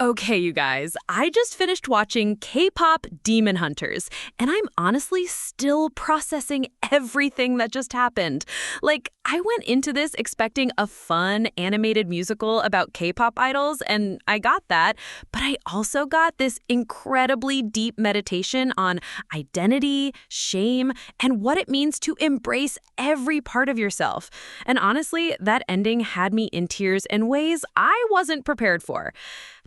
Okay, you guys, I just finished watching K-pop Demon Hunters, and I'm honestly still processing everything that just happened. I went into this expecting a fun animated musical about K-pop idols, and I got that, but I also got this incredibly deep meditation on identity, shame, and what it means to embrace every part of yourself. And honestly, that ending had me in tears in ways I wasn't prepared for.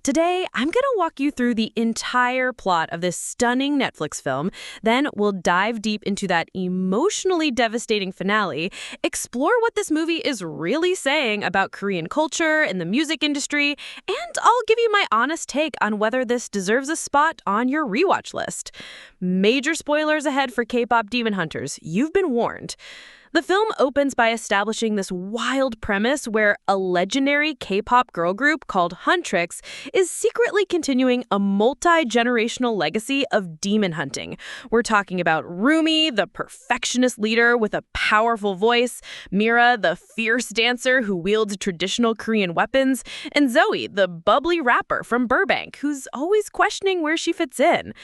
Today, I'm going to walk you through the entire plot of this stunning Netflix film. Then we'll dive deep into that emotionally devastating finale, explore what this movie is really saying about Korean culture and the music industry, and I'll give you my honest take on whether this deserves a spot on your rewatch list. Major spoilers ahead for K-pop Demon Hunters. You've been warned. The film opens by establishing this wild premise where a legendary K-pop girl group called Huntrix is secretly continuing a multi-generational legacy of demon hunting. We're talking about Rumi, the perfectionist leader with a powerful voice, Mira, the fierce dancer who wields traditional Korean weapons, and Zoe, the bubbly rapper from Burbank who's always questioning where she fits in.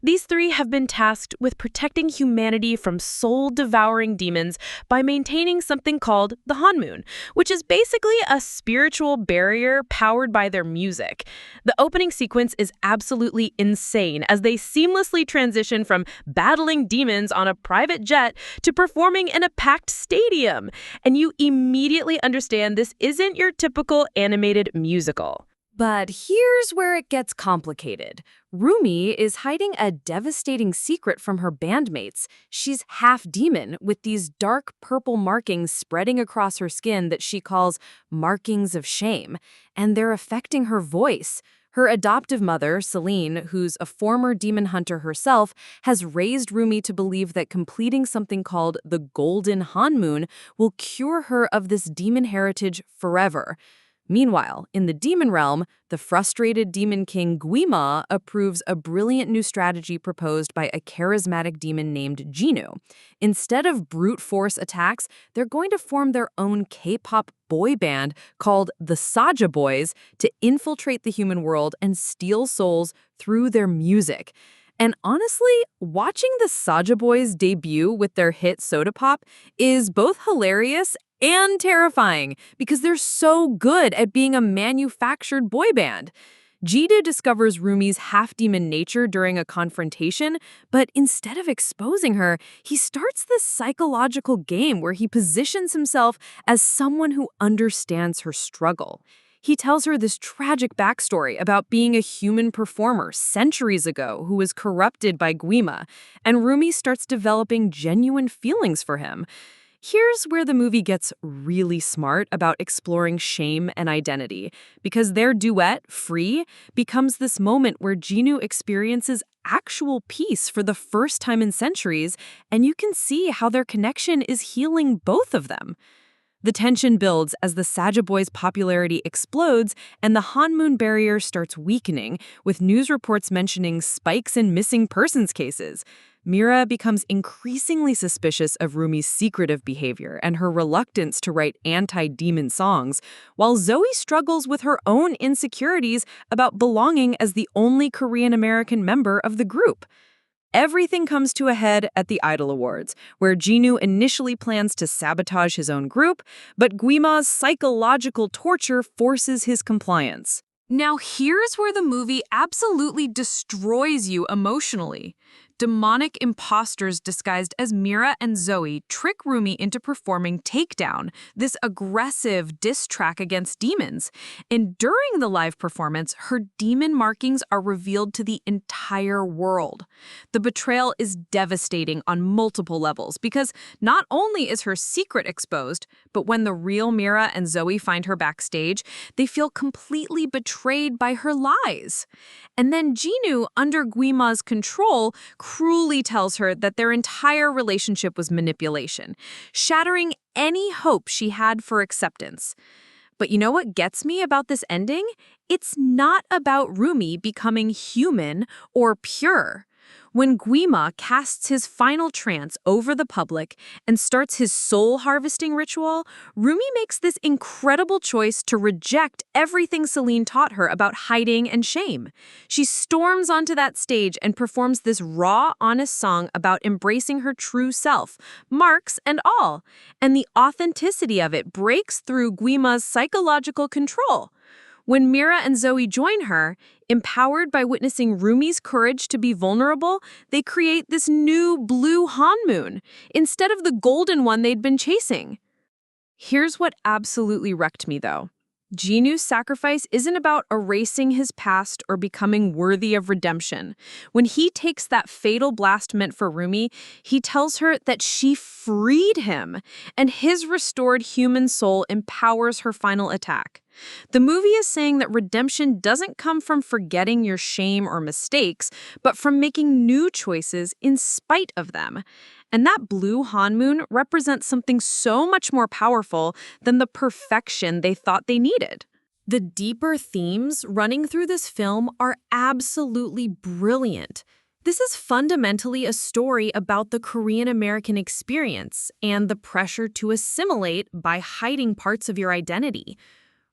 These three have been tasked with protecting humanity from soul-devouring demons by maintaining something called the Honmoon, which is basically a spiritual barrier powered by their music. The opening sequence is absolutely insane as they seamlessly transition from battling demons on a private jet to performing in a packed stadium. And you immediately understand this isn't your typical animated musical. But here's where it gets complicated. Rumi is hiding a devastating secret from her bandmates. She's half demon with these dark purple markings spreading across her skin that she calls markings of shame, and they're affecting her voice. Her adoptive mother, Celine, who's a former demon hunter herself, has raised Rumi to believe that completing something called the Golden Honmoon will cure her of this demon heritage forever. Meanwhile, in the demon realm, the frustrated demon king Guima approves a brilliant new strategy proposed by a charismatic demon named Jinu. Instead of brute force attacks, they're going to form their own K-pop boy band called the Saja Boys to infiltrate the human world and steal souls through their music. And honestly, watching the Saja Boys debut with their hit Soda Pop is both hilarious and terrifying because they're so good at being a manufactured boy band. Jida discovers Rumi's half-demon nature during a confrontation, but instead of exposing her, he starts this psychological game where he positions himself as someone who understands her struggle. He tells her this tragic backstory about being a human performer centuries ago who was corrupted by Guima, and Rumi starts developing genuine feelings for him. Here's where the movie gets really smart about exploring shame and identity, because their duet, Free, becomes this moment where Jinu experiences actual peace for the first time in centuries, and you can see how their connection is healing both of them. The tension builds as the Saja Boys' popularity explodes and the Honmoon barrier starts weakening, with news reports mentioning spikes in missing persons cases. Mira becomes increasingly suspicious of Rumi's secretive behavior and her reluctance to write anti-demon songs, while Zoe struggles with her own insecurities about belonging as the only Korean-American member of the group. Everything comes to a head at the Idol Awards, where Jinu initially plans to sabotage his own group, but Guima's psychological torture forces his compliance. Now here's where the movie absolutely destroys you emotionally. Demonic imposters disguised as Mira and Zoe trick Rumi into performing Takedown, this aggressive diss track against demons. And during the live performance, her demon markings are revealed to the entire world. The betrayal is devastating on multiple levels because not only is her secret exposed, but when the real Mira and Zoe find her backstage, they feel completely betrayed by her lies. And then Jinu, under Guima's control, cruelly tells her that their entire relationship was manipulation, shattering any hope she had for acceptance. But you know what gets me about this ending? It's not about Rumi becoming human or pure. When Guima casts his final trance over the public and starts his soul harvesting ritual, Rumi makes this incredible choice to reject everything Celine taught her about hiding and shame. She storms onto that stage and performs this raw, honest song about embracing her true self, marks and all. And the authenticity of it breaks through Guima's psychological control. When Mira and Zoe join her, empowered by witnessing Rumi's courage to be vulnerable, they create this new Blue Honmoon instead of the golden one they'd been chasing. Here's what absolutely wrecked me, though. Jinu's sacrifice isn't about erasing his past or becoming worthy of redemption. When he takes that fatal blast meant for Rumi, he tells her that she freed him, and his restored human soul empowers her final attack. The movie is saying that redemption doesn't come from forgetting your shame or mistakes, but from making new choices in spite of them. And that Blue Honmoon represents something so much more powerful than the perfection they thought they needed. The deeper themes running through this film are absolutely brilliant. This is fundamentally a story about the Korean-American experience and the pressure to assimilate by hiding parts of your identity.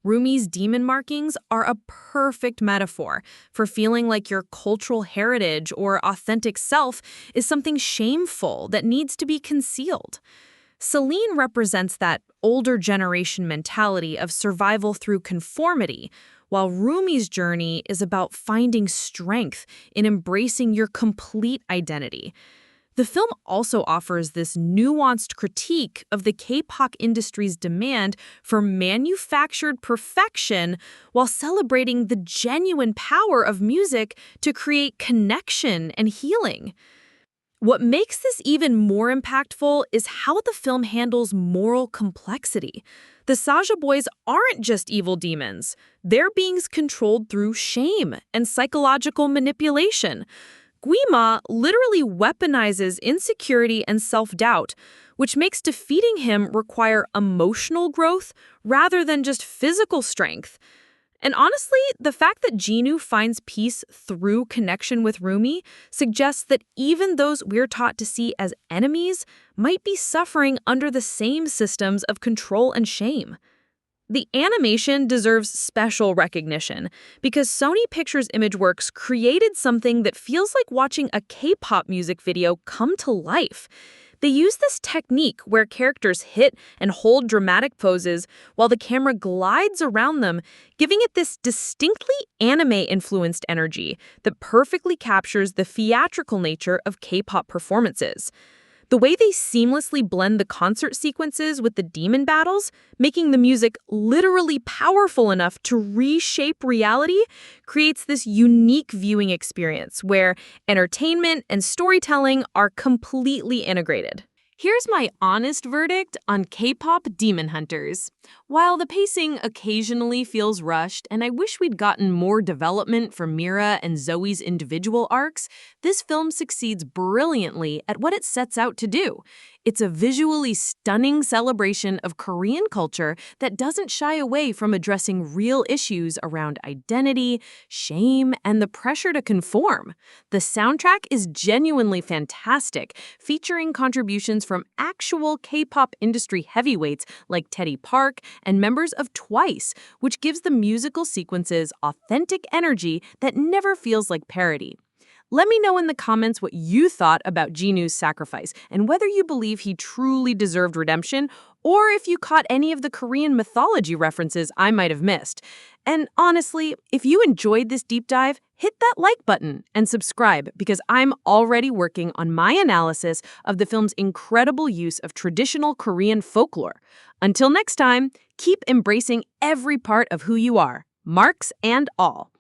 Rumi's demon markings are a perfect metaphor for feeling like your cultural heritage or authentic self is something shameful that needs to be concealed. Celine represents that older generation mentality of survival through conformity, while Rumi's journey is about finding strength in embracing your complete identity. The film also offers this nuanced critique of the K-pop industry's demand for manufactured perfection while celebrating the genuine power of music to create connection and healing. What makes this even more impactful is how the film handles moral complexity. The Saja boys aren't just evil demons. They're beings controlled through shame and psychological manipulation. Guima literally weaponizes insecurity and self-doubt, which makes defeating him require emotional growth rather than just physical strength. And honestly, the fact that Jinu finds peace through connection with Rumi suggests that even those we're taught to see as enemies might be suffering under the same systems of control and shame. The animation deserves special recognition because Sony Pictures Imageworks created something that feels like watching a K-pop music video come to life. They use this technique where characters hit and hold dramatic poses while the camera glides around them, giving it this distinctly anime-influenced energy that perfectly captures the theatrical nature of K-pop performances. The way they seamlessly blend the concert sequences with the demon battles, making the music literally powerful enough to reshape reality, creates this unique viewing experience where entertainment and storytelling are completely integrated. Here's my honest verdict on K-pop Demon Hunters. While the pacing occasionally feels rushed, and I wish we'd gotten more development for Mira and Zoe's individual arcs, this film succeeds brilliantly at what it sets out to do. It's a visually stunning celebration of Korean culture that doesn't shy away from addressing real issues around identity, shame, and the pressure to conform. The soundtrack is genuinely fantastic, featuring contributions from actual K-pop industry heavyweights like Teddy Park and members of Twice, which gives the musical sequences authentic energy that never feels like parody. Let me know in the comments what you thought about Jinu's sacrifice and whether you believe he truly deserved redemption or if you caught any of the Korean mythology references I might have missed. And honestly, if you enjoyed this deep dive, hit that like button and subscribe because I'm already working on my analysis of the film's incredible use of traditional Korean folklore. Until next time, keep embracing every part of who you are, marks and all.